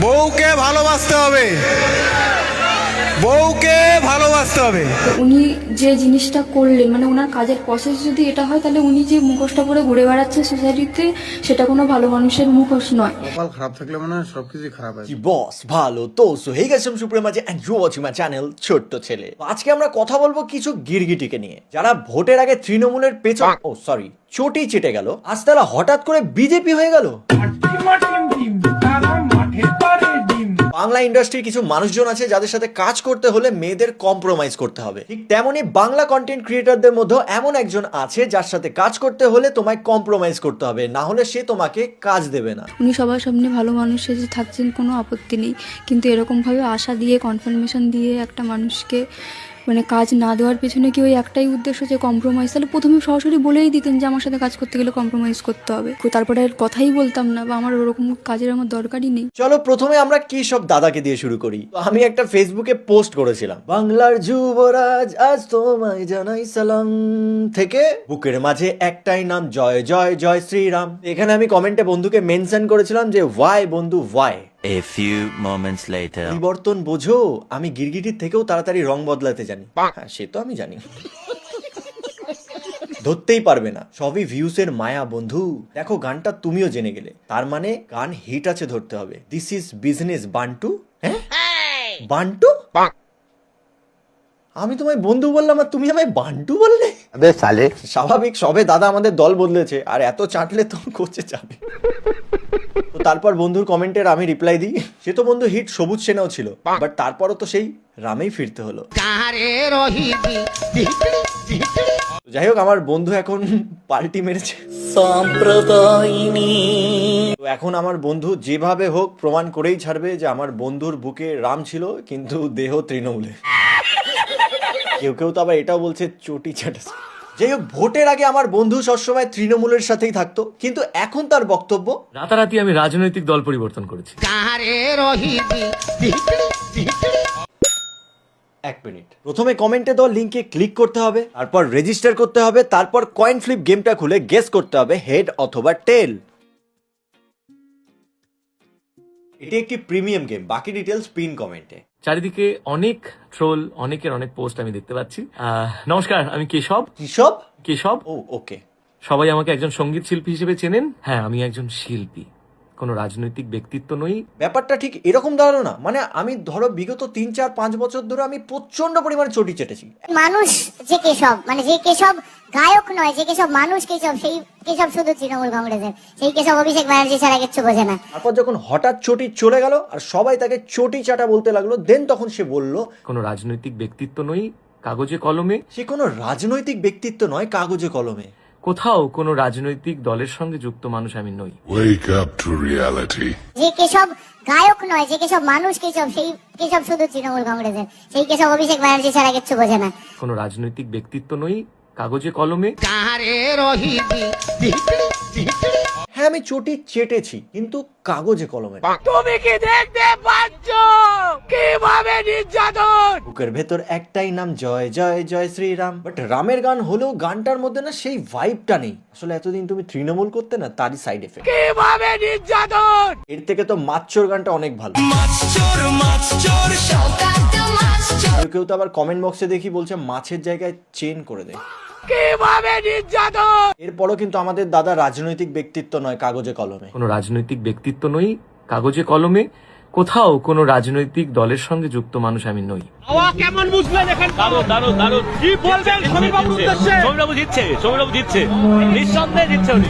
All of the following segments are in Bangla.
বউকে ভালোবাসতে হবে, বউকে ভালোবাসতে হবে। উনি যে জিনিসটা করলেন, মানে ওনার কাজের প্রসেস যদি এটা হয়, তাহলে উনি যে মুখোশটা পরে ঘুরে বেড়াচ্ছে সোসাইটিতে, সেটা কোনো ভালো মানুষের মুখোশ নয়। কপাল খারাপ থাকলে মানে সবকিছুই খারাপ হয়। বস ভালো তো সো হে গাইস, আমি সুপ্রিম আছে and you watching my channel ছোট্ট ছেলে। আজকে আমরা কথা বলবো কিছু গিরগিটিকে নিয়ে, যারা ভোটের আগে তৃণমূলের পেছন চটি চেটে গেল, আজ তারা হঠাৎ করে বিজেপি হয়ে গেল। বাংলা ইন্ডাস্ট্রির কিছু মানুষজন আছে যাদের সাথে কাজ করতে হলে মেয়েদের কম্প্রোমাইজ করতে হবে, ঠিক তেমনি বাংলা কন্টেন্ট ক্রিয়েটরদের মধ্যেও এমন একজন আছে যার সাথে কাজ করতে হলে তোমায় কম্প্রোমাইজ করতে হবে, না হলে সে তোমাকে কাজ দেবে না। উনি সবার সামনে ভালো মানুষ সেজে থাকছেন, কোনো আপত্তি নেই, কিন্তু এরকমভাবে আশা দিয়ে, কনফার্মেশন দিয়ে একটা মানুষকে মানে কাজ না দেওয়ার পেছনে কি ওই একটাই উদ্দেশ্য যে কম্প্রোমাইজ? তাহলে প্রথমে সরাসরি বলেই দিতেন যে আমার সাথে কাজ করতে গেলে কম্প্রোমাইজ করতে হবে, তারপরে আর কথাই বলতাম না, বা আমার ওরকম কাজের আমার দরকারই নেই। চলো প্রথমে আমরা কি সব দাদাকে দিয়ে শুরু করি। তো আমি একটা ফেসবুকে পোস্ট করেছিলাম, বাংলার যুবরাজ আজ তোমায় জানাই সালাম, থেকে বুকের মাঝে একটাই নাম জয় জয় জয় শ্রীরাম। এখানে আমি কমেন্টে বন্ধুকে মেনশন করেছিলাম যে ওয়াই বন্ধু Y. A few moments later. পরিবর্তন বোঝো, আমি গিরগিটির থেকেও তাড়াতাড়ি রং বদলাতে জানি। হ্যাঁ সে তো আমি জানি, ধরতেই পারবে না, সবই ভিউসের মায়া বন্ধু। দেখো গানটা তুমিও জেনে গেলে, তার মানে গান হিট আছে, ধরতে হবে। This is business Bantu. হ্যাঁ বান্টু, আমি তোমায় বন্ধু বললাম আর তুমি আমায় বান্টু বললে। স্বাভাবিক, সবে দাদা আমাদের দল বদলেছে, আর এত চাটলে তো কোচে যাবে। তো তারপর বন্ধুর কমেন্টের আমি রিপ্লাই দিই, সে তো বন্ধু হিট সবুজ সেনাও ছিল, বাট তারপরও তো সেই রামেই ফিরতে হলো। যাই হোক, আমার বন্ধু এখন পাল্টি মেরেছে। তো এখন আমার বন্ধু যেভাবে হোক প্রমাণ করেই ছাড়বে যে আমার বন্ধুর বুকে রাম ছিল কিন্তু দেহ তৃণমূলে। কেউ কেউ তো আবার এটাও বলছে চটি চাটা। যাই হোক, ভোটের আগে আমার বন্ধু সবসময় তৃণমূলের সাথেই থাকতো, কিন্তু এখন তার বক্তব্য, রাতারাতি আমি রাজনৈতিক দল পরিবর্তন করেছি। এক মিনিট, প্রথমে কমেন্টে দেওয়া লিঙ্কে ক্লিক করতে হবে, তারপর রেজিস্টার করতে হবে, তারপর কয়েন ফ্লিপ গেমটা খুলে গেস করতে হবে হেড অথবা টেল। এটি একটি প্রিমিয়াম গেম, বাকি ডিটেলস পিন কমেন্টে। চারিদিকে অনেক ট্রোল, অনেকের অনেক পোস্ট আমি দেখতে পাচ্ছি। নমস্কার, আমি কেশব। কিসব? কেশব। ও ওকে। সবাই আমাকে একজন সঙ্গীত শিল্পী হিসেবে চেনেন। হ্যাঁ, আমি একজন শিল্পী, কোনো রাজনৈতিক ব্যক্তিত্ব নই। ব্যাপারটা ঠিক এরকম দাঁড়ালো না, মানে আমি ধরো বিগত 3-4-5 বছর ধরে আমি প্রচন্ড পরিমাণে চটি চেটেছি। মানুষ যে কেশব, মানে যে কেশব গায়ক নয়, যে কেশব মানুষ কেশব, সেই কেশব শুধু তৃণমূল কংগ্রেসের, সেই কেশব অভিষেক ব্যানার্জি ছাড়া কিচ্ছু বোঝে না। তারপর যখন হঠাৎ চটি চলে গেল আর সবাই তাকে চটি চাটা বলতে লাগলো, দেন তখন সে বলল, কোনো রাজনৈতিক ব্যক্তিত্ব নই, কাগজে কলমে। সে কোনো রাজনৈতিক ব্যক্তিত্ব নয়, কাগজে কলমে। কোথাও কোনো রাজনৈতিক দলের সঙ্গে যুক্ত মানুষ আমি নই। Wake up to reality. যে কেশব গায়ক নয়, যে কেশব মানুষ কেশব, সেই কেশব শুধু তৃণমূল কংগ্রেসের, সেই কেশব অভিষেক ব্যানার্জি ছাড়া কিচ্ছু বোঝে না। কোনো রাজনৈতিক ব্যক্তিত্ব নই, কাগজে কলমে। হ্যাঁ আমি চটি চেটেছি, কিন্তু কাগজে কলমে। তুমি কি দেখতে পাচ্ছ কিভাবে নির্যাতন? বুকের ভেতর একটাই নাম জয় জয় জয় শ্রীরাম। বাট রামের গান হলেও গানটার মধ্যে না সেই ভাইবটা নেই। আসলে এতদিন তুমি তৃণমূল করতে না, তারই সাইড এফেক্ট। কিভাবে নির্যাতন? এর থেকে তো মাচ্চোর গানটা অনেক ভালো। কেউ তো আবার কমেন্ট বক্সে দেখি বলছে মাছের জায়গায় চেন করে দেয়। কিভাবে নির্যাতন? এরপরও কিন্তু আমাদের দাদা রাজনৈতিক ব্যক্তিত্ব নয়, কাগজে কলমে। কোনো রাজনৈতিক ব্যক্তিত্ব নই, কাগজে কলমে। কোথাও কোনো রাজনৈতিক দলের সঙ্গে যুক্ত মানুষ আমি নই। হাওয়া কেমন বুঝলেন এখান? দারুণ দারুণ দারুণ। কি বলবেন সমীর বাবুর উদ্দেশ্যে? সমীর বাবু জিতছে, সমীর বাবু জিতছে, নিঃসন্দেহে জিতছে উনি,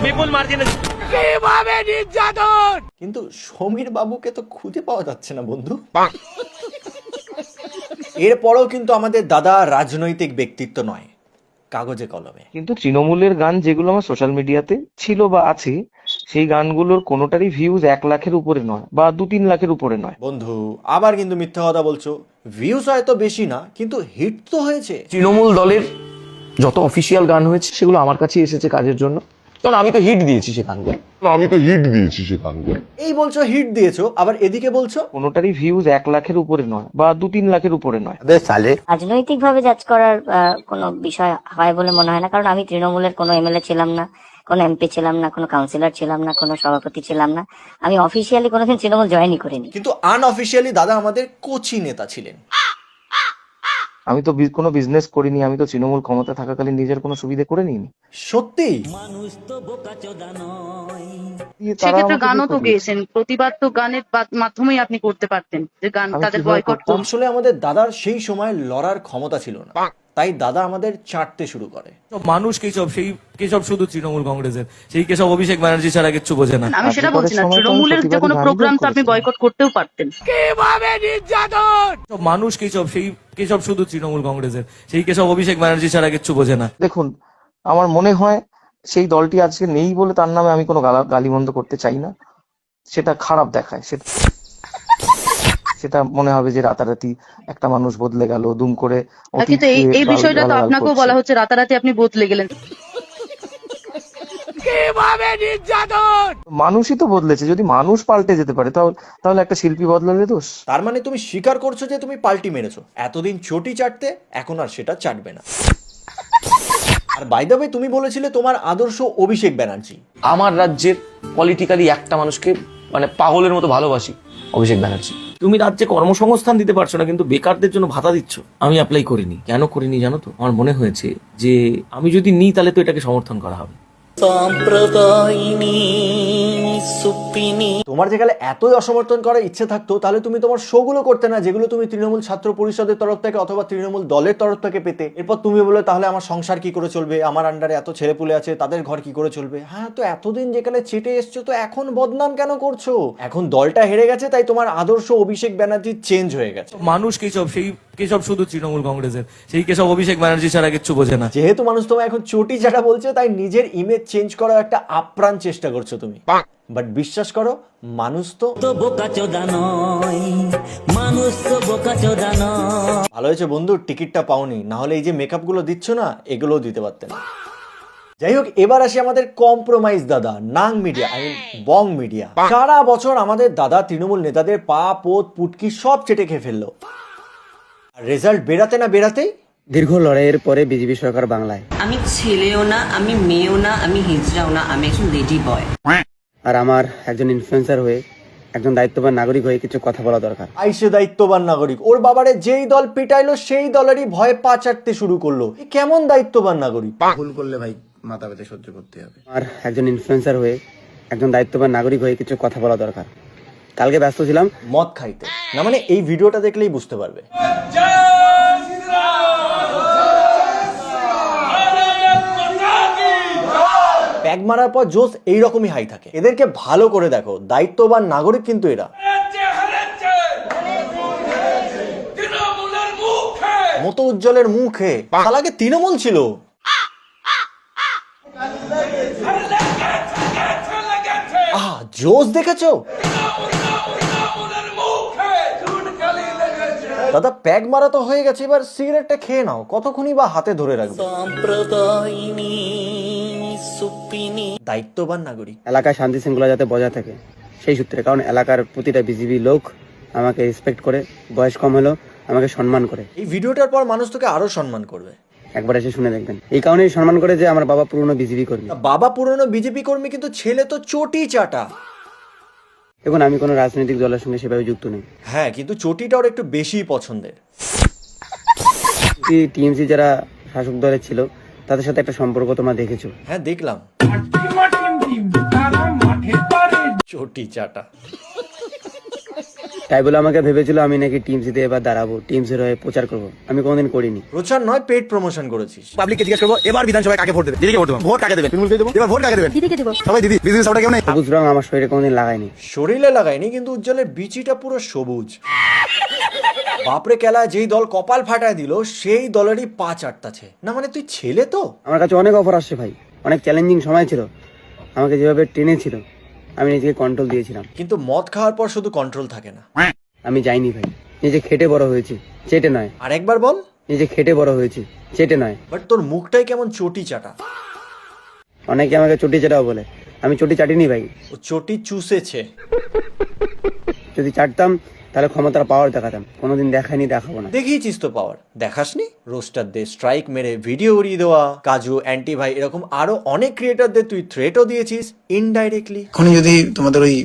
বিপুল মার্জিনে। কিভাবে নির্যাতন? কিন্তু সমীর বাবুকে তো খুঁজে পাওয়া যাচ্ছে না বন্ধু। এরপরও কিন্তু আমাদের দাদা রাজনৈতিক ব্যক্তিত্ব নয়, কাগজে কলমে। কিন্তু তৃণমূলের গান যেগুলো আমার সোশ্যাল মিডিয়াতে ছিল বা আছে, সেই গানগুলোর কোনোটারই ভিউজ 1 লাখের উপরে নয় বা 2-3 লাখের উপরে নয়। বন্ধু আবার কিন্তু মিথ্যা কথা বলছো। ভিউজ হয়তো বেশি না, কিন্তু হিট তো হয়েছে। তৃণমূল দলের যত অফিসিয়াল গান হয়েছে সেগুলো আমার কাছে এসেছে কাজের জন্য, কারণ আমি তো হিট দিয়েছি সে গানগুলো। এই বলছো হিট দিয়েছো, আবার এদিকে বলছো কোনোটারই ভিউজ 1 লাখের উপরে নয় বা 2-3 লাখের উপরে নয়। রাজনৈতিক ভাবে জাজ করার কোনো বিষয় হয় বলে মনে হয় না, কারণ আমি তৃণমূলের কোনো এমএলএ ছিলাম না, কোনো এমপি ছিলাম না, কোনো কাউন্সিলর ছিলাম না, কোনো সভাপতি ছিলাম না। আমি অফিসিয়ালি কোনোদিন তৃণমূল জয়েনই করিনি। কিন্তু আনঅফিসিয়ালি দাদা আমাদের কোচি নেতা ছিলেন। আমি তো কোনো বিজনেস করিনি, আমি তো তৃণমূল ক্ষমতা থাকাকালীন নিজের কোনো সুবিধা করে নিইনি। সত্যি সেক্ষেত্রে গানও তো গেয়েছেন, প্রতিবাদ তো গানের মাধ্যমেই আপনি করতে পারতেন, যে গান তাদের বয়কট করুন। আসলে আমাদের দাদার সেই সময় লড়ার ক্ষমতা ছিল না, তাই দাদা আমাদের চাটতে শুরু করে। মানুষ কেসব সেই কেসব শুধু তৃণমূল কংগ্রেসের, সেই কেসব অভিষেক ব্যানার্জি ছাড়া কিচ্ছু বোঝে না। আমি সেটা বলছি না, তৃণমূলের যে কোনো প্রোগ্রাম তো আপনি বয়কট করতেও পারতেন। মানুষ কেসব সেই কেসব শুধু তৃণমূল কংগ্রেসের, সেই কেসব অভিষেক ব্যানার্জি ছাড়া কিচ্ছু বোঝে না। দেখুন, আমার মনে হয় সেই দলটি আজকে নেই বলে তার নামে আমি কোনো গালিমন্দ করতে চাই না, সেটা খারাপ দেখায়। সেটা মনে হবে যে রাতারাতি একটা মানুষ বদলে গেল দুম করে। কিন্তু এই বিষয়টা তো আপনাকেও বলা হচ্ছে রাতারাতি আপনি বদলে গেলেন। মানুষই তো বদলেছে, যদি মানুষ পাল্টে যেতে পারে তাহলে একটা শিল্পী বদলালে দোষ? তার মানে তুমি স্বীকার করছো যে তুমি পাল্টি মেরেছো, এতদিন চটি চাটতে, এখন আর সেটা চাটবে না। আর বাই দ্য ওয়ে, তুমি বলেছিলে তোমার আদর্শ অভিষেক ব্যানার্জি। আমার রাজ্যের পলিটিক্যালি একটা মানুষকে মানে পাগলের মতো ভালোবাসি, অভিষেক ব্যানার্জি। তুমি রাজ্যে কর্মসংস্থান দিতে পারছো না, কিন্তু বেকারদের জন্য ভাতা দিচ্ছ। আমি অ্যাপ্লাই করিনি। কেন করিনি জানো তো? আমার মনে হয়েছে যে আমি যদি নিই তাহলে তো এটাকে সমর্থন করা হবে। তোমার যেখানে এতই অসমর্থন করার ইচ্ছে থাকতো, তাহলে তুমি তোমার শোগুলো করতে না, যেগুলো তুমি তৃণমূল ছাত্র পরিষদের তরফ থেকে অথবা তৃণমূল দলের তরফ থেকে পেতে। এরপর তুমি বলে তাহলে আমার সংসার কি করে চলবে, আমার আন্ডারে এত ছেলেপুলে আছে, তাদের ঘর কি করে চলবে। হ্যাঁ, তো এতদিন যেখানে চেটে এসছো, তো এখন বদনাম কেন করছো? এখন দলটা হেরে গেছে, তাই তোমার আদর্শ অভিষেক ব্যানার্জি চেঞ্জ হয়ে গেছে। মানুষ কেসব সেই কেসব শুধু তৃণমূল কংগ্রেসের, সেই কেসব অভিষেক ব্যানার্জি ছাড়া কিচ্ছু বোঝে না। যেহেতু মানুষ তোমায় এখন চটি চাটা বলছে, তাই নিজের ইমেজ চেঞ্জ করার একটা আপ্রাণ চেষ্টা করছো তুমি। বাট বিশ্বাস করো, মানুষ তো বোকাচোদা নয়, মানুষ তো বোকাচোদা নয়। ভালো হয়েছে বন্ধু টিকিটটা পাওনি, না হলে এই যে মেকআপ গুলো দিচ্ছ না, এগুলোও দিতে পারতেন। যাই হোক, এবার আসি আমাদের কম্প্রোমাইজ দাদা নাং মিডিয়া, বং মিডিয়া। সারা বছর আমাদের দাদা তৃণমূল নেতাদের পা পোত পুটকি সব চেটে খেয়ে ফেললো। রেজাল্ট বেরাতে না বেরাতেই দীর্ঘ লড়াইয়ের পরে বিজেপি সরকার বাংলায়। আমি ছেলেও না, আমি মেয়েও না, আমি হিজড়াও না, আমি একজন লেডি বয়। আর আমার একজন ইনফ্লুয়েন্সার হয়ে, একজন দায়িত্ববান নাগরিক হয়ে কিছু কথা বলা দরকার। আইসে দায়িত্ববান নাগরিক, ওর বাবারে যেই দল পিটাইলো সেই দলেরই ভয়ে পা চাটতে শুরু করলো। কেমন দায়িত্ববান নাগরিক? ভুল করলে ভাই মাথা ব্যথা সহ্য করতে হবে। আর একজন ইনফ্লুয়েন্সার হয়ে, একজন দায়িত্ববান নাগরিক হয়ে কিছু কথা বলা দরকার। কালকে ব্যস্ত ছিলাম মদ খাইতে, না মানে এই ভিডিওটা দেখলেই বুঝতে পারবে। প্যাগ মারার পর জোশ এইরকমই হাই থাকে। এদেরকে ভালো করে দেখো, দায়িত্ববান নাগরিক কিন্তু এরা। মতো উজ্জ্বলের মুখে শালাকে তৃণমূল ছিল। জোশ দেখেছো দাদা? প্যাগ মারা তো হয়ে গেছে, এবার সিগারেটটা খেয়ে নাও, কতক্ষণই বা হাতে ধরে রাখবে। দায়িত্ববান নাগরিক। এলাকায় শান্তি শৃঙ্খলা যাতে বজায় থাকে সেই সূত্রে, কারণ এলাকার প্রতিটা বিজেপি লোক আমাকে রেসপেক্ট করে, বয়স কম হলেও আমাকে সম্মান করে। এই ভিডিওটার পর মানুষ তোকে আরো সম্মান করবে, একবার এসে শুনে দেখবেন। এই কারণেই সম্মান করে যে আমার বাবা পুরনো বিজেপি কর্মী। বাবা পুরনো বিজেপি কর্মী, কিন্তু ছেলে তো চটি চাটা। দেখুন, আমি কোনো রাজনৈতিক দলের সঙ্গে সেভাবে যুক্ত নেই। হ্যাঁ, কিন্তু চটিটা ওর একটু বেশি পছন্দের। টিএমসি যারা শাসক দলে ছিল তাদের সাথে একটা সম্পর্ক তোমরা দেখেছো। হ্যাঁ, দেখলাম। চটি চাটা। তাই বলে আমাকে ভেবেছিল আমি নাকি টিএমসিতে এবার দাঁড়াবো, টিএমসির হয়ে প্রচার করবো। আমি কোনোদিন করিনি। প্রচার নয়, পেট প্রমোশন করেছিস। পাবলিককে জিজ্ঞেস করবো এবার বিধানসভায় কাকে ভোট দেবে। দিদিকে ভোট দেবো। ভোট কাকে দেবেন? তৃণমূলকে দেবো। এবার ভোট কাকে দেবেন? দিদিকে দেবো। সবাই দিদি। বিজনেস সবটা কেউ নেই। সবুজ রং আমার শরীরে কোনোদিন লাগাইনি। শরীরে লাগাইনি, কিন্তু উজ্জ্বলের বিচিটা পুরো সবুজ। বাপরে কেলা, যেই দল কপাল ফাটায় দিল সেই দলেরই পা চাটতাছে। না মানে তুই ছেলে তো। আমার কাছে অনেক অফার আসছে ভাই, অনেক চ্যালেঞ্জিং সময় ছিল। আমাকে যেভাবে টেনেছিল আমি নিজেকে কন্ট্রোল দিয়েছিলাম। কিন্তু মদ খাওয়ার পর শুধু কন্ট্রোল থাকে না। আমি যাইনি ভাই, নিজে খেটে বড় হয়েছি, চেটে নয়। আর একবার বল। নিজে খেটে বড় হয়েছি, চেটে নয়। বাট তোর মুখটাই কেমন চটি চাটা। অনেকে আমাকে চটি চাটাও বলে, আমি চটি চাটিনি ভাই। ও চটি চুষেছে। যদি চাটতাম তাহলে ক্ষমতার পাওয়ার দেখাতাম। কোনোদিন দেখাইনি, দেখাবো না। দেখিয়েছিস তো পাওয়ার, দেখাসনি? রোস্টারদের স্ট্রাইক মেরে ভিডিও উড়িয়ে দেওয়া, কাজু, অ্যান্টি ভাই, এরকম আরো অনেক ক্রিয়েটারদের তুই থ্রেটও দিয়েছিস ইনডাইরেক্টলি। এখন যদি তোমাদের ওই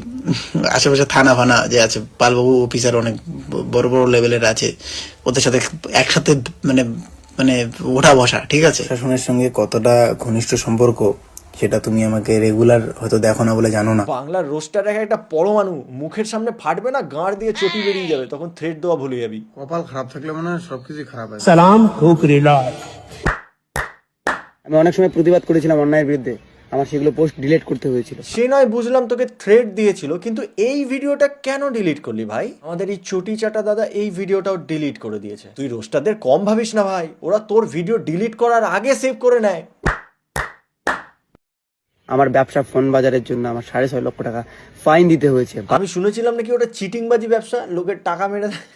আশেপাশে থানা ফানা যে আছে, পালবাবু অফিসার অনেক বড় বড় লেভেলের আছে, ওদের সাথে একসাথে মানে মানে ওঠা বসা, ঠিক আছে? শাসনের সঙ্গে কতটা ঘনিষ্ঠ সম্পর্ক সেটা তুমি আমাকে রেগুলার হয়তো দেখো না বলে জানো না। বাংলার রোস্টার একটা পরমাণু মুখের সামনে ফাটবে না, গাঁড় দিয়ে চটি বেরিয়ে যাবে, তখন থ্রেট দেওয়া ভুলে যাবি। কপাল খারাপ থাকলে মানে সবকিছু খারাপ হয়। আমি অনেক সময় প্রতিবাদ করেছিলাম অন্যায়ের বিরুদ্ধে, আমার সেগুলো পোস্ট ডিলিট করতে হয়েছিল। সে নয় বুঝলাম তোকে থ্রেট দিয়েছিল, কিন্তু এই ভিডিওটা কেন ডিলিট করলি ভাই? আমাদের এই চটি চাটা দাদা এই ভিডিওটাও ডিলিট করে দিয়েছে। তুই রোস্টারদের কম ভাবিস না ভাই, ওরা তোর ভিডিও ডিলিট করার আগে সেভ করে নেয়। আমার ব্যবসা ফোন বাজারের জন্য আমার 6.5 লক্ষ টাকা ফাইন দিতে হয়েছে। আমি শুনেছিলাম নাকি ওটা চিটিংবাজি ব্যবসা, লোকের টাকা মেরে দেয়।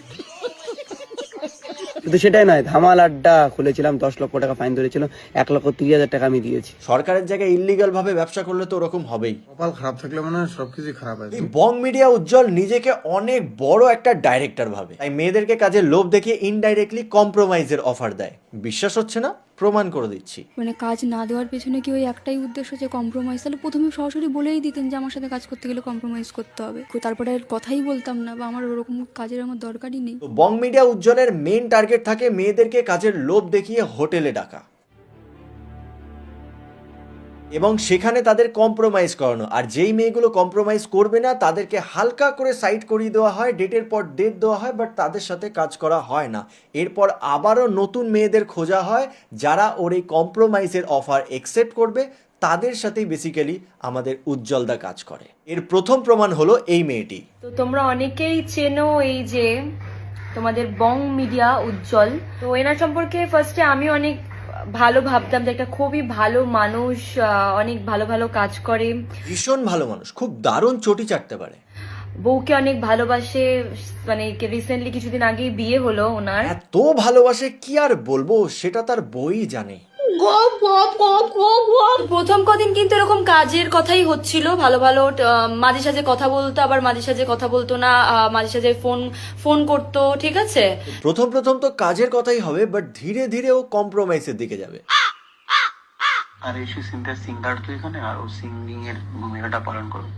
শুধু সেটাই নয়, ধামাল আড্ডা খুলেছিলাম, 10 লক্ষ টাকা ফাইন ধরেছিল, 1,30,000 টাকা আমি দিয়েছি। সরকারের জায়গায় ইল্লিগাল ভাবে ব্যবসা করলে তো ওরকম হবেই। কপাল খারাপ থাকলে মানে সবকিছু খারাপ হয়। এই বং মিডিয়া উজ্জ্বল নিজেকে অনেক বড় একটা ডাইরেক্টর ভাবে, তাই মেয়েদেরকে কাজে লোভ দেখিয়ে ইনডাইরেক্টলি কম্প্রোমাইজের অফার দেয়। বিশ্বাস হচ্ছে না? প্রমাণ করে দিচ্ছি। মানে কাজ না দেওয়ার পেছনে কি ওই একটাই উদ্দেশ্য যে কম্প্রোমাইজ? তাহলে প্রথমে সরাসরি বলেই দিতেন যে আমার সাথে কাজ করতে গেলে কম্প্রোমাইজ করতে হবে, তারপরে আর কথাই বলতাম না, বা আমার ওরকম কাজের আমার দরকারই নেই। তো বং মিডিয়া উজ্জ্বলের মেইন টার্গেট থাকে মেয়েদেরকে কাজের লোভ দেখিয়ে হোটেলে ডাকা এবং সেখানে তাদের কম্প্রোমাইজ করানো। আর যেই মেয়েগুলো কম্প্রোমাইজ করবে না তাদেরকে হালকা করে সাইড করিয়ে দেওয়া হয়, ডেটের পর ডেট দেওয়া হয়, বাট তাদের সাথে কাজ করা হয় না। এরপর আবারও নতুন মেয়েদের খোঁজা হয় যারা ওর এই কম্প্রোমাইজের অফার অ্যাকসেপ্ট করবে, তাদের সাথেই বেসিক্যালি আমাদের উজ্জ্বলদা কাজ করে। এর প্রথম প্রমাণ হলো এই মেয়েটি। তো তোমরা অনেকেই চেনো এই যে তোমাদের বং মিডিয়া উজ্জ্বল। তো এনার সম্পর্কে ফার্স্টে আমি অনেক ভালো ভাবতাম যে একটা খুবই ভালো মানুষ, অনেক ভালো ভালো কাজ করে, ভীষণ ভালো মানুষ, খুব দারুণ চটি চাটতে পারে, বউকে অনেক ভালোবাসে। মানে রিসেন্টলি কিছুদিন আগেই বিয়ে হলো ওনার। এত ভালোবাসে কি আর বলবো, সেটা তার বই জানে। প্রথম কদিন কিন্তু এরকম কাজের কথাই হচ্ছিল, ভালো ভালো মাঝে সাঝে কথা বলতো, আবার মাঝে সাঝে কথা বলতো না, মাঝে সাঝে ফোন করতো, ঠিক আছে। প্রথম প্রথম তো কাজের কথাই হবে, বাট ধীরে ধীরে ও কম্প্রোমাইজের দিকে যাবে। আর এসে সিনথিয়া সিঙ্গার তো এখানে, আর ও সিঙ্গিং এর ভূমিকাটা পালন করবে।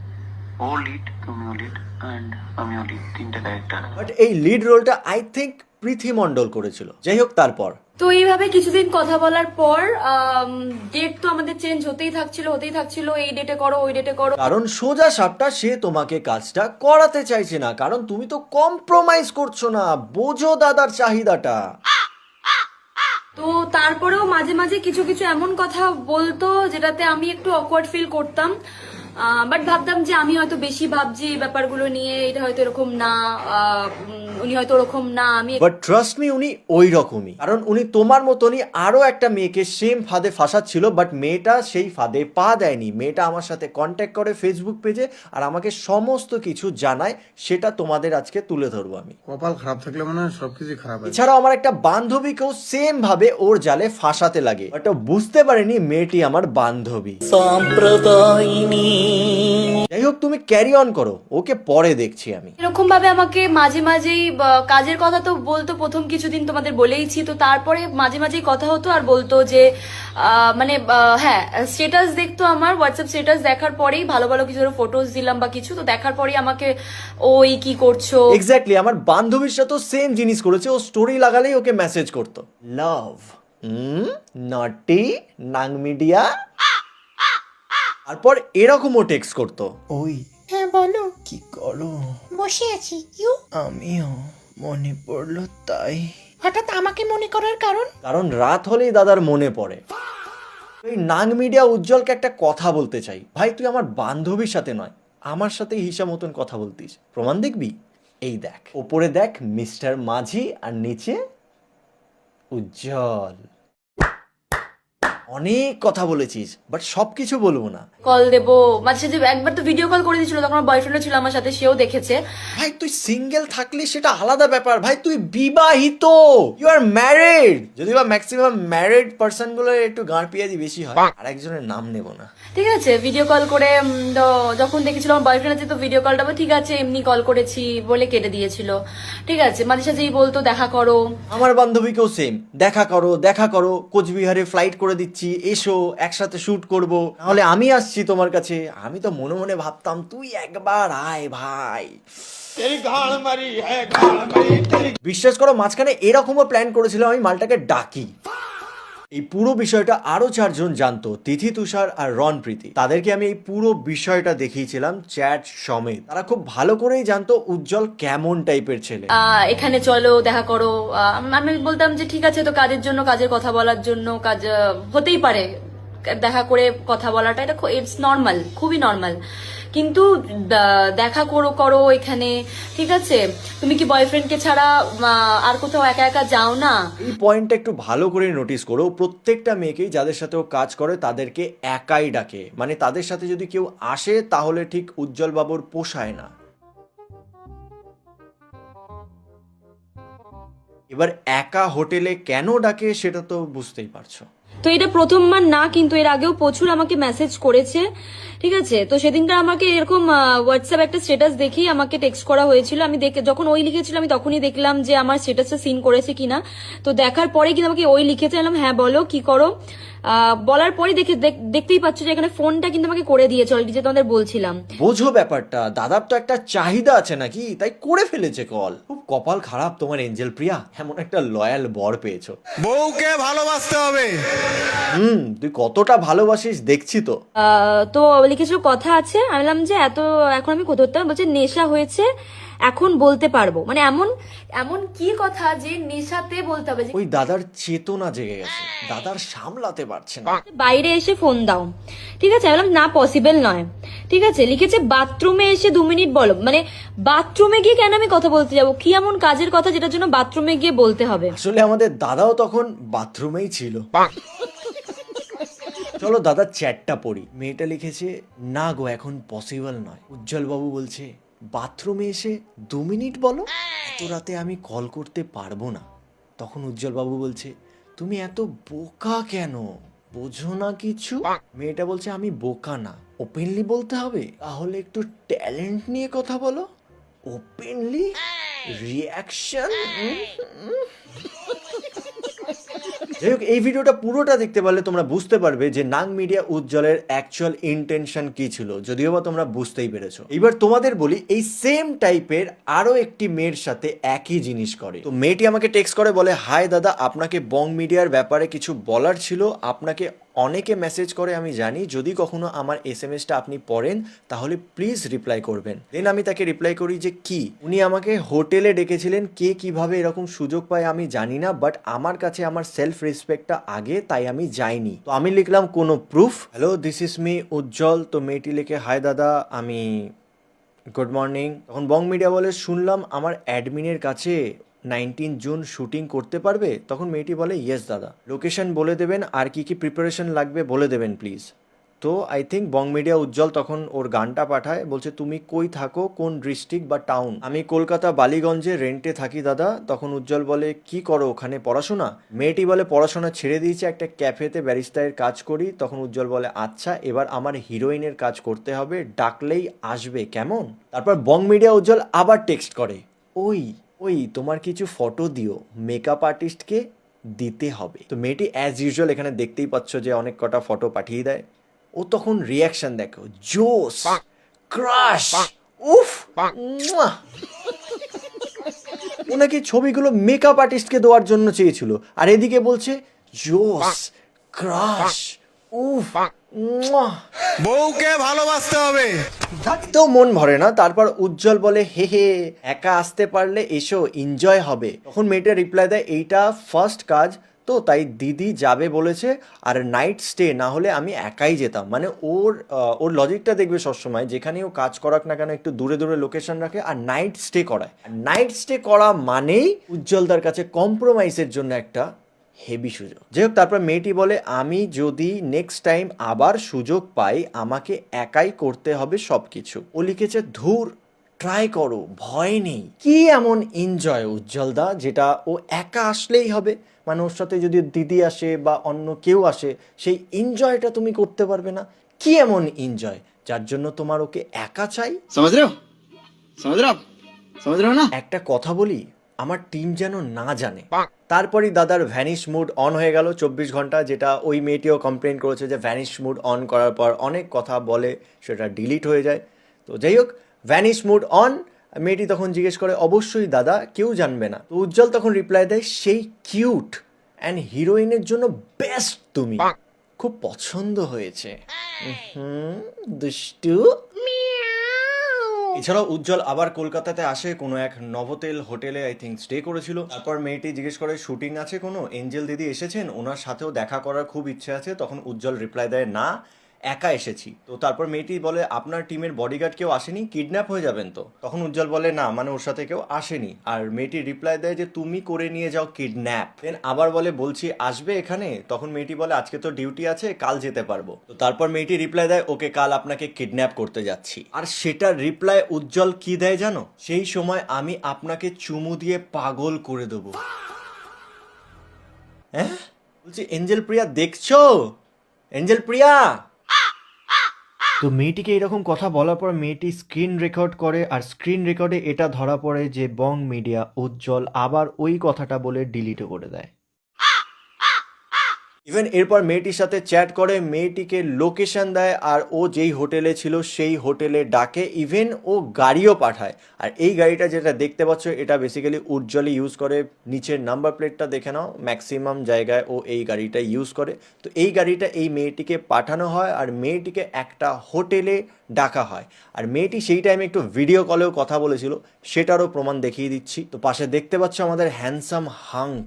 ও লিড, তুমিও লিড, এন্ড আমিও লিড, তিনটে ক্যারেক্টার। বাট এই লিড রোলটা আই থিঙ্ক পৃথি মণ্ডল করেছিল। যাই হোক, তারপর তো এইভাবে কিছুদিন কথা বলার পর ডেট তো আমাদের চেঞ্জ হতেই থাকছিল, এই ডেটে করো, ওই ডেটে করো। কারণ সোজা সাপটা সে তোমাকে কাজটা করাতে চাইছে না, কারণ তুমি তো কম্প্রোমাইজ করছো না। বোঝো দাদার চাহিদাটা। তো তারপরেও মাঝে মাঝে কিছু কিছু এমন কথা বলতো যেটাতে আমি একটু অকওয়ার্ড ফিল করতাম, বাট ভাবতাম যে আমি হয়তো বেশি ভাবছি এই ব্যাপারগুলো নিয়ে, এটা হয়তো এরকম না, উনি হয়তো ওরকম না। আমি বাট ট্রাস্ট মি, উনি ওই রকমই, কারণ উনি তোমার মতনই আরো একটা মেয়েকে সেম ফাঁদে ফাঁসাচ্ছিল, বাট মেয়েটা সেই ফাঁদে পা দেয়নি। মেয়েটা আমার সাথে কন্ট্যাক্ট করে ফেসবুক পেজে, আর আমাকে সমস্ত কিছু জানায়, সেটা তোমাদের আজকে তুলে ধরবো আমি। কপাল খারাপ থাকলে মানে সবকিছু খারাপ হয়। এছাড়াও আমার একটা বান্ধবীকেও সেম ভাবে ওর জালে ফাঁসাতে লাগে, বাট ও বুঝতে পারেনি মেয়েটি আমার বান্ধবী। যাই হোক, তুমি ক্যারি অন করো, ওকে পরে দেখছি আমি। এরকম ভাবে আমাকে মাঝে মাঝেই কাজের কথা তো বলতো, প্রথম কিছুদিন তোমাদের বলেইছি। তো তারপরে মাঝে মাঝেই কথা হতো, আর বলতো যে মানে হ্যাঁ, স্ট্যাটাস দেখতো, আমার হোয়াটসঅ্যাপ স্ট্যাটাস দেখার পরেই ভালো ভালো কিছু ফটোস দিলাম বা কিছু, তো দেখার পরেই আমাকে ওই কি করছো। এক্স্যাক্টলি, আমার বান্ধবীর সাথেও সেম জিনিস করেছে। ও স্টোরি লাগালেই ওকে মেসেজ করতো, লাভ, নটি, নাং মিডিয়া। তারপর এরকমও টেক্সট করতো, ওই হ্যাঁ বলো, কি করো? বসে আছি। ইউ? আমিও, মনে পড়লো তাই। হঠাৎ আমাকে মনে করার কারণ? কারণ রাত হলেই দাদার মনে পড়ে। এই নাং মিডিয়া উজ্জ্বলকে একটা কথা বলতে চাই। ভাই, তুই আমার বান্ধবীর সাথে নয়, আমার সাথে হিসা মতন কথা বলতিস। প্রমাণ দেখবি? এই দেখ, ওপরে দেখ মিস্টার মাঝি, আর নিচে উজ্জ্বল। অনেক কথা বলেছিস, বাট সবকিছু বলবো না। কল দেবো মাঝে সাঝে, একবার তো ভিডিও কল করে দিয়েছিল, তখন আমার বয়ফ্রেন্ডও ছিল আমার সাথে, সেও দেখেছে। ভাই তুই সিঙ্গেল থাকলে সেটা আলাদা ব্যাপার, ভাই তুই বিবাহিত, ইউ আর ম্যারিড। যদি বা ম্যাক্সিমাম ম্যারিড পার্সন গুলো একটু গাঁড় পিয়াজি বেশি হয়। আর একজনের নাম নেব না, ঠিক আছে। ভিডিও কল করে তো যখন দেখেছিল আমার বয়ফ্রেন্ড আছে, তো ভিডিও কলটা ঠিক আছে এমনি কল করেছি বলে কেটে দিয়েছিল। ঠিক আছে, মাঝে সাঝেই বলতো দেখা করো। আমার বান্ধবীকেও সেম, দেখা করো দেখা করো, কোচবিহারে ফ্লাইট করে দিচ্ছি, এসো একসাথে শুট করব, নাহলে আমি আসছি তোমার কাছে। আমি তো মনে মনে ভাবতাম তুই একবার আয় ভাই। বিশ্বাস করো মাঝখানে এরকমও প্ল্যান করেছিলাম আমি মালটাকে ডাকি। এই পুরো বিষয়টা আরো 4 জন জানতো, তিথি, তুষার আর রণপ্রীতি। তাদেরকে আমি এই পুরো বিষয়টা দেখিয়েছিলাম চ্যাট সমেত। তারা খুব ভালো করেই জানতো উজ্জ্বল কেমন টাইপের ছেলে। এখানে চলো দেখা করো, আমি বলতাম যে ঠিক আছে, তো কাজের জন্য, কাজের কথা বলার জন্য, কাজ হতেই পারে, দেখা করে কথা বলাটা এটা ইটস নর্মাল, খুবই নর্মাল। কিন্তু দেখা করো করো এখানে, ঠিক আছে, তুমি কি বয়ফ্রেন্ডকে ছাড়া আর কোথাও একা একা যাও না? এই পয়েন্টটা একটু ভালো করে নোটিস করো, প্রত্যেকটা মেয়েকেই যাদের সাথে ও কাজ করে তাদেরকে একাই ডাকে, মানে তাদের সাথে যদি কেউ আসে তাহলে ঠিক উজ্জ্বল বাবুর পোষায় না। এবার একা হোটেলে কেন ডাকে সেটা তো বুঝতেই পারছো। তো এটা প্রথমবার না, কিন্তু এর আগেও প্রচুর আমাকে মেসেজ করেছে, ঠিক আছে। তো সেদিনকার আমাকে এরকম হোয়াটসঅ্যাপ একটা স্ট্যাটাস দেখেই আমাকে টেক্সট করা হয়েছিল। আমি যখন ওই লিখেছিল আমি তখনই দেখলাম যে আমার স্ট্যাটাসটা সিন করেছে কিনা। তো দেখার পরে কিন্তু আমাকে ওই লিখেছে, এলাম হ্যাঁ বলো কি করো, বলার পরে দেখতেই পাচ্ছ যে এখানে ফোনটা কিন্তু আমাকে করে দিয়েছে অলরেডি, যে তোমাদের বলছিলাম। বোঝো ব্যাপারটা, দাদার তো একটা চাহিদা আছে নাকি, তাই করে ফেলেছে কল। খুব কপাল খারাপ তোমার এঞ্জেল প্রিয়া, এমন একটা লয়াল বর পেয়েছো। বউকে ভালোবাসতে হবে। তুই কতটা ভালোবাসিস দেখছি তো। তো লিখেছিল কথা আছে, আমি বললাম যে এখন আমি কোথাও ধরতে, বলছে নেশা হয়েছে এখন বলতে পারবো, মানে এমন এমন কি কথা যে নেশাতে বলতে হবে। ওই দাদার চেতনা জেগে গেছে, দাদার সামলাতে পারছে না। বাইরে এসে ফোন দাও, ঠিক আছে, আমি বললাম না পসিবল নয়, ঠিক আছে। লিখেছে বাথরুমে এসে 2 মিনিট বলো, মানে বাথরুমে গিয়ে কেন আমি কথা বলতে যাবো, কি এমন কাজের কথা যেটার জন্য বাথরুমে গিয়ে বলতে হবে? আসলে আমাদের দাদাও তখন বাথরুমেই ছিল। চলো দাদা চ্যাটটা পড়ি। মেয়েটা লিখেছে না গো এখন পসিবল নয়। উজ্জ্বল বাবু বলছে বাথরুমে এসে 2 মিনিট বলো, এত রাতে আমি কল করতে পারবো না। তখন উজ্জ্বল বাবু বলছে তুমি এত বোকা কেন, বোঝো না কিছু? মেয়েটা বলছে আমি বোকা না, ওপেনলি বলতে হবে, তাহলে একটু ট্যালেন্ট নিয়ে কথা বলো। Openly reaction. যাই হোক, এই ভিডিওটা পুরোটা দেখতে পারলে তোমরা বুঝতে পারবে যে নাং মিডিয়া উজ্জ্বলের অ্যাকচুয়াল ইন্টেনশন কি ছিল, যদিও বা তোমরা বুঝতেই পেরেছো। এবার তোমাদের বলি, এই সেম টাইপের আরো একটি মেয়ের সাথে একই জিনিস করে। তো মেয়েটি আমাকে টেক্সট করে বলে হাই দাদা, আপনাকে বং মিডিয়ার ব্যাপারে কিছু বলার ছিল। আপনাকে অনেকে মেসেজ করে আমি জানি, যদি কখনো আমার SMS-টা আপনি পড়েন তাহলে প্লিজ রিপ্লাই করবেন। দেন আমি তাকে রিপ্লাই করি যে কি, উনি আমাকে হোটেলে ডেকেছিলেন, কে কিভাবে এরকম সুযোগ পায় আমি জানি না, বাট আমার কাছে আমার সেলফ রেসপেক্টটা আগে, তাই আমি যাইনি। তো আমি লিখলাম কোনো proof. Hello this is me Ujjwal. তো মেয়েটি লিখে হাই দাদা, আমি গুড মর্নিং। তখন বং মিডিয়া বলে শুনলাম আমার অ্যাডমিনের কাছে 19 জুন শুটিং করতে পারবে? তখন মেয়েটি বলে ইয়েস দাদা। লোকেশন বলে দেবেন, আর কি কি প্রিপারেশন লাগবে বলে দেবেন প্লিজ। তো আই থিঙ্ক বং মিডিয়া উজ্জ্বল তখন ওর গানটা পাঠায়, বলছে তুমি কই থাকো, কোন ডিস্ট্রিক্ট বা টাউন? আমি কলকাতা বালিগঞ্জে রেন্টে থাকি দাদা। তখন উজ্জ্বল বলে কি করো ওখানে, পড়াশোনা? মেয়েটি বলে পড়াশোনা ছেড়ে দিয়েছে, একটা ক্যাফেতে ব্যারিস্টারের কাজ করি। তখন উজ্জ্বল বলে আচ্ছা, এবার আমার হিরোইনের কাজ করতে হবে, ডাকলেই আসবে কেমন? তারপর বং মিডিয়া উজ্জ্বল আবার টেক্সট করে ওই তোমার কিছু ফটো দিও, মেকআপ আর্টিস্টকে দিতে হবে। তো মেয়েটি অ্যাজ ইউজুয়াল এখানে দেখতেই পাচ্ছ যে অনেক কটা ফটো পাঠিয়ে দেয়। ও তখন রিয়াকশন দেখো, জোস, ক্রাশ, উফ, ও নাকি ছবিগুলো মেকআপ আর্টিস্টকে দেওয়ার জন্য চেয়েছিল, আর এদিকে বলছে জোস, ক্রাশ, উফ, বউকে ভালোবাসতে হবে। তো মন ভরে না। তারপর উজ্জ্বল বলে হে হে, একা আসতে পারলে এসো, এনজয় হবে। তখন মেয়েটা রিপ্লাই দেয় এইটা ফার্স্ট কাজ তো, তাই দিদি যাবে বলেছে, আর নাইট স্টে না হলে আমি একাই যেতাম। মানে ওর লজিকটা দেখবে সবসময়, যেখানে ও কাজ করাক না কেন একটু দূরে দূরে লোকেশন রাখে আর নাইট স্টে করায়। নাইট স্টে করা মানেই উজ্জ্বলদার কাছে কম্প্রোমাইজের জন্য একটা হেভি সুযোগ। যাই হোক, তারপর মেয়েটি বলে আমি যদি নেক্সট টাইম আবার সুযোগ পাই আমাকে একাই করতে হবে সব কিছু। ও লিখেছে ধুর ট্রাই করো, ভয় নেই। কি এমন এনজয় উজ্জ্বল দা যেটা ও একা আসলেই হবে? মানে ওর সাথে যদি দিদি আসে বা অন্য কেউ আসে সেই এনজয়টা তুমি করতে পারবে না? কি এমন এনজয় যার জন্য তোমার ওকে একা চাই? समझ रहे हो समझ रहे हो ना? একটা কথা বলি, আমার টিম যেন না জানে। তারপরই দাদার ভ্যানিশ মুড অন হয়ে গেল 24 ঘন্টা, যেটা ওই মেয়েটিও কমপ্লেন করেছে যে ভ্যানিশ মুড অন করার পর অনেক কথা বলে সেটা ডিলিট হয়ে যায়। তো যাই হোক, ভ্যানিশ মুড অন। মেয়েটি তখন জিজ্ঞেস করে অবশ্যই দাদা, কেউ জানবে না। তো উজ্জ্বল তখন রিপ্লাই দেয় সেই কিউট অ্যান্ড হিরোইনের জন্য বেস্ট তুমি, খুব পছন্দ হয়েছে। দুষ্টু। এছাড়াও উজ্জ্বল আবার কলকাতাতে আসে, কোনো এক নভোতেল হোটেলে আই থিঙ্ক স্টে করেছিল। তারপর মেয়েটি জিজ্ঞেস করে শুটিং আছে কোনো, এঞ্জেল দিদি এসেছেন, ওনার সাথেও দেখা করার খুব ইচ্ছে আছে। তখন উজ্জ্বল রিপ্লাই দেয় না, একা এসেছি। তো তারপর মেয়েটি বলে আপনার টিমের বডিগার্ড কেউ আসেনি, কিডন্যাপ হয়ে যাবেন তো? তখন উজ্জ্বল বলে না, মানে ওর সাথে কেউ আসেনি। আর মেয়েটি রিপ্লাই দেয় যে তুমি করে নিয়ে যাও কিডন্যাপ। দেন আবার বলে বলছি আসবে এখানে? তখন মেয়েটি বলে আজকে তো ডিউটি আছে, কাল যেতে পারবো। তো তারপর মেয়েটি রিপ্লাই দেয় ওকে কাল আপনাকে কিডন্যাপ করতে যাচ্ছি। আর সেটার রিপ্লাই উজ্জ্বল কি দেয় জানো? সেই সময় আমি আপনাকে চুমু দিয়ে পাগল করে দেবো। হ্যাঁ বলছি এঞ্জেল প্রিয়া দেখছো? এঞ্জেল প্রিয়া। তো মেয়েটিকে এরকম কথা বলার পর মেয়েটি স্ক্রিন রেকর্ড করে, আর স্ক্রিন রেকর্ডে এটা ধরা পড়ে যে বং মিডিয়া উজ্জ্বল আবার ওই কথাটা বলে ডিলিটও করে দেয়। ইভেন এরপর মেয়েটির সাথে চ্যাট করে, মেয়েটিকে লোকেশন দেয়, আর ও যেই হোটেলে ছিল সেই হোটেলে ডাকে। ইভেন ও গাড়িও পাঠায়। আর এই গাড়িটা যেটা দেখতে পাচ্ছ এটা বেসিক্যালি উজ্জ্বলই ইউজ করে। নিচের নাম্বার প্লেটটা দেখে নাও, ম্যাক্সিমাম জায়গায় ও এই গাড়িটা ইউজ করে। তো এই গাড়িটা এই মেয়েটিকে পাঠানো হয়, আর মেয়েটিকে একটা হোটেলে ডাকা হয়। আর মেয়েটি সেই টাইমে একটু ভিডিও কলেও কথা বলেছিল, সেটারও প্রমাণ দেখিয়ে দিচ্ছি। তো পাশে দেখতে পাচ্ছ আমাদের handsome hunk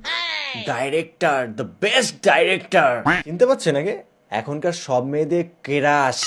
director, the best director. চিনতে পারছে নাকি? এখনকার সব মেয়েদের ক্রাশ।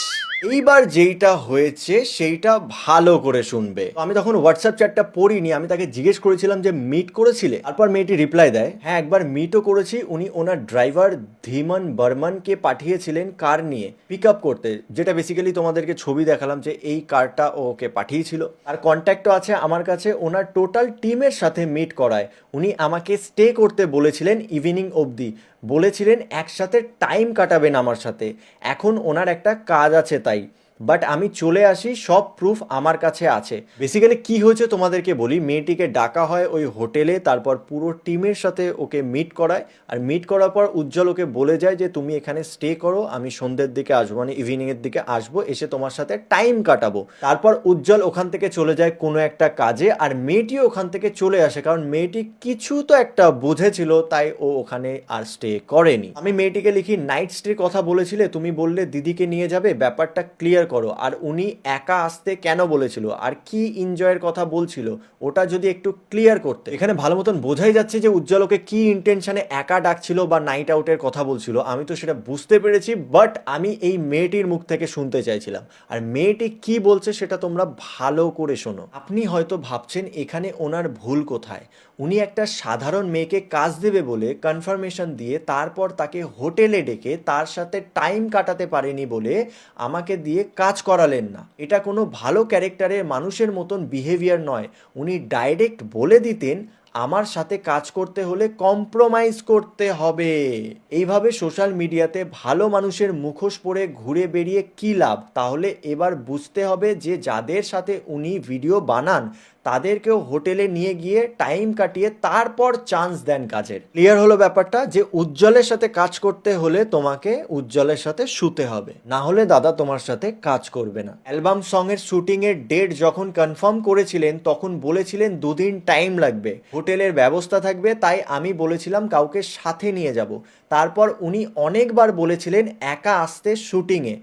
এইবার যেইটা হয়েছে সেইটা ভালো করে শুনবে। আমি তখন হোয়াটসঅ্যাপ চ্যাটটা পড়িনি, আমি তাকে জিজ্ঞেস করেছিলাম যে মিট করেছিলে? তারপর মেয়েটি রিপ্লাই দেয় হ্যাঁ একবার মিটও করেছি, উনি ওনার ড্রাইভার ধীমান বর্মনকে পাঠিয়েছিলেন কার নিয়ে পিক আপ করতে, যেটা বেসিক্যালি তোমাদেরকে ছবি দেখালাম যে এই কারটা ওকে পাঠিয়েছিল। আর কন্ট্যাক্টও আছে আমার কাছে, ওনার টোটাল টিমের সাথে মিট করায়। উনি আমাকে স্টে করতে বলেছিলেন ইভিনিং অবধি, বলেছিলেন একসাথে টাইম কাটাবেন আমার সাথে। এখন ওনার একটা কাজ আছে তাই, বাট আমি চলে আসি, সব প্রুফ আমার কাছে আছে। বেসিক্যালি কি হয়েছে তোমাদেরকে বলি, মেয়েটিকে ডাকা হয় ওই হোটেলে, তারপর পুরো টিমের সাথে ওকে মিট করায়। আর মিট করার পর উজ্জ্বল ওকে বলে যায় যে তুমি এখানে স্টে করো, আমি সন্ধ্যের দিকে আসবো, মানে ইভিনিংয়ের দিকে আসবো, এসে তোমার সাথে টাইম কাটাবো। তারপর উজ্জ্বল ওখান থেকে চলে যায় কোনো একটা কাজে, আর মেয়েটিও ওখান থেকে চলে আসে, কারণ মেয়েটি কিছু তো একটা বুঝেছিল, তাই ও ওখানে আর স্টে করেনি। আমি মেয়েটিকে লিখি নাইট স্টের কথা বলেছিলে, তুমি বললে দিদিকে নিয়ে যাবে, ব্যাপারটা ক্লিয়ার করো। আর উনি একা আসতে কেন বলেছিল, আর কি এনজয়ের কথা বলছিল, ওটা যদি একটু ক্লিয়ার করতে। এখানে ভালো মতন বোঝাই যাচ্ছে যে উজ্জ্বল ওকে কি ইন্টেনশনে একা ডাকছিল বা নাইট আউটের কথা বলছিল, আমি তো সেটা বুঝতে পেরেছি, বাট আমি এই মেয়েটির মুখ থেকে শুনতে চাইছিলাম। আর মেয়েটি কি বলছে সেটা তোমরা ভালো করে শোনো। আপনি হয়তো ভাবছেন এখানে ওনার ভুল কোথায়। উনি একটা সাধারণ মেয়েকে কাজ দেবে বলে কনফার্মেশন দিয়ে তারপর তাকে হোটেলে ডেকে তার সাথে টাইম কাটাতে পারেনি বলে আমাকে দিয়ে কাজ করালেন না। এটা কোনো ভালো ক্যারেক্টারের মানুষের মতন বিহেভিয়ার নয়। উনি ডাইরেক্ট বলে দিতেন আমার সাথে কাজ করতে হলে কম্প্রোমাইজ করতে হবে। এইভাবে সোশ্যাল মিডিয়াতে ভালো মানুষের মুখোশ পরে ঘুরে বেরিয়ে কী লাভ? তাহলে এবার বুঝতে হবে যে যাদের সাথে উনি ভিডিও বানান তাদেরকেও হোটেলে নিয়ে গিয়ে টাইম কাটিয়ে তারপর চান্স দেন কাজের। ক্লিয়ার হলো ব্যাপারটা, যে উজ্জ্বলের সাথে কাজ করতে হলে তোমাকে উজ্জ্বলের সাথে শুতে হবে, না হলে দাদা তোমার সাথে কাজ করবে না। অ্যালবাম সঙের শুটিং এর ডেট যখন কনফার্ম করেছিলেন তখন বলেছিলেন 2 দিন টাইম লাগবে, হোটেলের ব্যবস্থা থাকবে, তাই আমি বলেছিলাম কাউকে সাথে নিয়ে যাব। তারপর উনি অনেকবার বলেছিলেন একা আসতে শুটিংয়ে।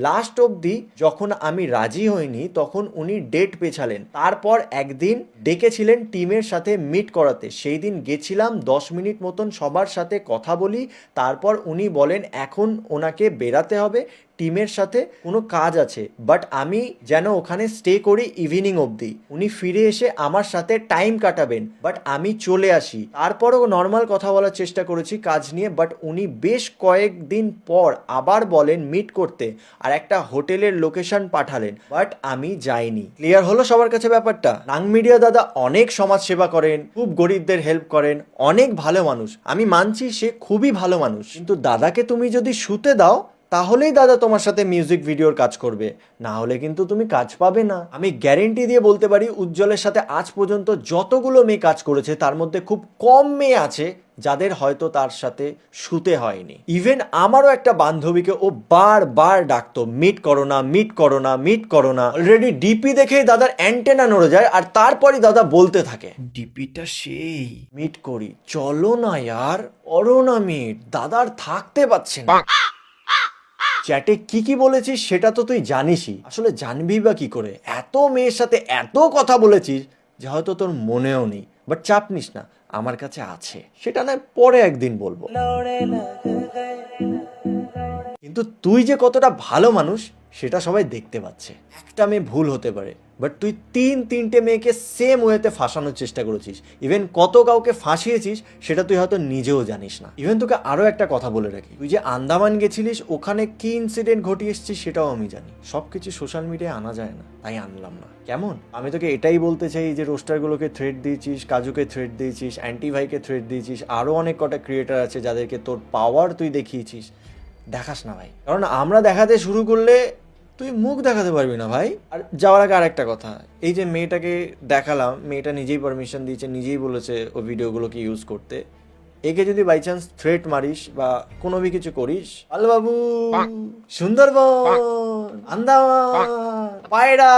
লাস্ট অবধি যখন আমি রাজি হইনি তখন উনি ডেট পেছালেন। তারপর একদিন ডেকেছিলেন টিমের সাথে মিট করাতে, সেই দিন গেছিলাম, 10 মিনিট মতন সবার সাথে কথা বলি। তারপর উনি বলেন এখন ওনাকে বেরাতে হবে, টিমের সাথে কোনো কাজ আছে, বাট আমি যেন ওখানে স্টে করি ইভিনিং অবধি। উনি ফিরে এসে আমার সাথে টাইম কাটাবেন, বাট আমি চলে আসি। তারপরও নর্মাল কথা বলার চেষ্টা করেছি কাজ নিয়ে, বাট উনি বেশ কয়েকদিন পর আবার বলেন মিট করতে, আর একটা হোটেলের লোকেশন পাঠালেন, বাট আমি যাইনি। ক্লিয়ার হলো সবার কাছে ব্যাপারটা? নাং মিডিয়া দাদা অনেক সমাজ সেবা করেন, খুব গরিবদের হেল্প করেন, অনেক ভালো মানুষ, আমি মানছি সে খুবই ভালো মানুষ, কিন্তু দাদাকে তুমি যদি শুতে দাও তাহলেই দাদা তোমার সাথে মিউজিক ভিডিওর কাজ করবে, না হলে কিন্তু তুমি কাজ পাবে না। আমি গ্যারেন্টি দিয়ে বলতে পারি উজ্জ্বলের সাথে আজ পর্যন্ত যতগুলো মেয়ে কাজ করেছে তার মধ্যে খুব কম মেয়ে আছে যাদের হয়তো তার সাথে শুতে হয়নি। ইভেন আমারও একটা বান্ধবীকে ও বারবার ডাকতো, মিট করো না, মিট করো না, মিট করো না। অলরেডি ডিপি দেখেই দাদার অ্যান্টেনা নড়ে যায়, আর তারপরই দাদা বলতে থাকে ডিপিটা সেই মিট করি, চলো না ইয়ার, করো না মিট, দাদার থাকতে পারছে না। চ্যাটে কি কি বলেছিস সেটা তো তুই জানিসই, আসলে জানবি বা কি করে? এত মেয়ের সাথে এত কথা বলেছিস যে হয়তো তোর মনেও নেই, বাট চাপ নিস না, আমার কাছে আছে, সেটা নয় পরে একদিন বলবো। কিন্তু তুই যে কতটা ভালো মানুষ সেটা সবাই দেখতে পাচ্ছে। একটা মেয়ে ভুল হতে পারে, বাট তুই তিনটে মেয়েকে সেম ওয়েতে ফাঁসানোর চেষ্টা করেছিস। ইভেন কত কাউকে ফাঁসিয়েছিস সেটা তুই হয়তো নিজেও জানিস না। ইভেন তোকে আরো একটা কথা বলে রাখি, তুই যে আন্দামান গেছিলিস ওখানে কি ইনসিডেন্ট ঘটিয়ে এসেছিস সেটাও আমি জানি। সবকিছু সোশ্যাল মিডিয়ায় আনা যায় না, তাই আনলাম না। কেমন? আমি তোকে এটাই বলতে চাই যে রোস্টারগুলোকে থ্রেট দিয়েছিস, কাজুকে থ্রেট দিয়েছিস, অ্যান্টি ভাইকে থ্রেট দিয়েছিস, আরো অনেক কটা ক্রিয়েটার আছে যাদেরকে তোর পাওয়ার তুই দেখিয়েছিস। দেখাস না ভাই, কারণ আমরা দেখাতে শুরু করলে তুই মুখ দেখাতে পারবি না ভাই। আর যাওয়ার আগে আরেকটা কথা, এই যে মেয়েটাকে দেখালাম, মেয়েটা নিজেই পারমিশন দিয়েছে, নিজেই বলেছে ও ভিডিওগুলোকে ইউজ করতে। একে যদি বাই চান্স থ্রেট মারিস বা কোনো কিছু করিস, পালবাবু, সুন্দরবন, আন্দামান, পায়রা,